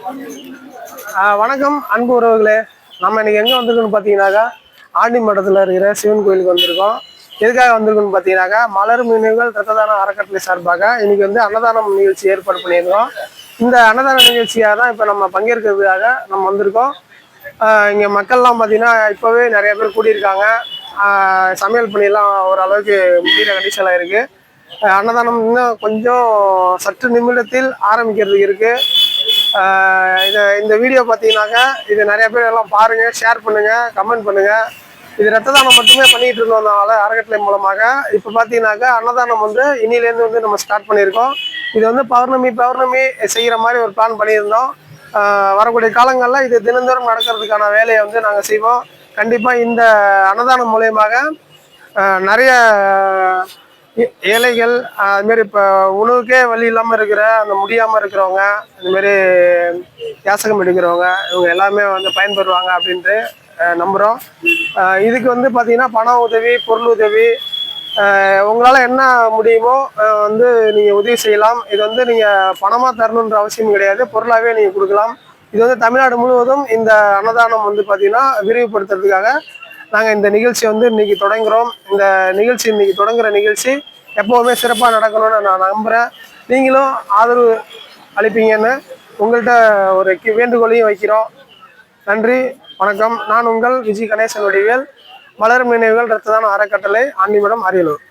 வணக்கம் அன்பு உறவுகளே. நம்ம இன்னைக்கு எங்கே வந்திருக்கோம்னு பார்த்தீங்கன்னாக்கா ஆண்டி மடத்தில் இருக்கிற சிவன் கோயிலுக்கு வந்திருக்கோம். எதுக்காக வந்திருக்குன்னு பார்த்தீங்கன்னாக்கா மலர் மீனவர்கள் ரத்த தான அறக்கட்டளை சார்பாக இன்னைக்கு வந்து அன்னதானம் நிகழ்ச்சி ஏற்பாடு பண்ணியிருக்கோம். இந்த அன்னதான நிகழ்ச்சியாக தான் இப்போ நம்ம பங்கேற்கிறதுக்காக நம்ம வந்திருக்கோம். இங்கே மக்கள்லாம் பார்த்தீங்கன்னா இப்போவே நிறைய பேர் கூடியிருக்காங்க. சமையல் பண்ணியெல்லாம் ஓரளவுக்கு முடிகிற கண்டிஷனில் இருக்குது. அன்னதானம் இன்னும் கொஞ்சம் சற்று நிமிடத்தில் ஆரம்பிக்கிறதுக்கு இருக்குது. இந்த வீடியோ பார்த்தீங்கன்னாக்கா இது நிறைய பேர் எல்லாம் பாருங்கள், ஷேர் பண்ணுங்கள், கமெண்ட் பண்ணுங்கள். இது ரத்த தானம் மட்டுமே பண்ணிகிட்டு இருந்தோம்னால அறக்கட்டளை மூலமாக இப்போ பார்த்தீங்கன்னாக்கா அன்னதானம் வந்து இன்னிலேருந்து வந்து நம்ம ஸ்டார்ட் பண்ணியிருக்கோம். இது வந்து பௌர்ணமி செய்கிற மாதிரி ஒரு பிளான் பண்ணியிருந்தோம். வரக்கூடிய காலங்களில் இது தினந்தோறும் நடக்கிறதுக்கான வேலையை வந்து நாங்கள் செய்வோம். கண்டிப்பாக இந்த அன்னதானம் மூலயமாக நிறைய ஏழைகள், அதுமாரி இப்போ உணவுக்கே வழி இல்லாமல் இருக்கிற அந்த முடியாமல் இருக்கிறவங்க, இதுமாரி யாசகம் எடுக்கிறவங்க, இவங்க எல்லாமே வந்து பயன்பெறுவாங்க அப்படின்ட்டு நம்புகிறோம். இதுக்கு வந்து பார்த்திங்கன்னா பண உதவி, பொருள் உதவி, உங்களால் என்ன முடியுமோ வந்து நீங்கள் உதவி செய்யலாம். இது வந்து நீங்கள் பணமாக தரணுன்ற அவசியம் கிடையாது, பொருளாகவே நீங்கள் கொடுக்கலாம். இது வந்து தமிழ்நாடு முழுவதும் இந்த அன்னதானம் வந்து பார்த்திங்கன்னா விரிவுபடுத்துறதுக்காக நாங்கள் இந்த நிகழ்ச்சியை வந்து இன்றைக்கி தொடங்குகிறோம். இந்த நிகழ்ச்சி இன்றைக்கி தொடங்குகிற நிகழ்ச்சி எப்போவுமே சிறப்பாக நடக்கணும்னு நான் நம்புகிறேன். நீங்களும் ஆதரவு அளிப்பீங்கன்னு உங்கள்கிட்ட ஒரு வேண்டுகோளையும் வைக்கிறோம். நன்றி, வணக்கம். நான் உங்கள் விஜய் கணேசன் வடிவேல், மலர் மீனவர்கள் ரத்த தான அறக்கட்டளை, ஆண்டிமடம், அரியலூர்.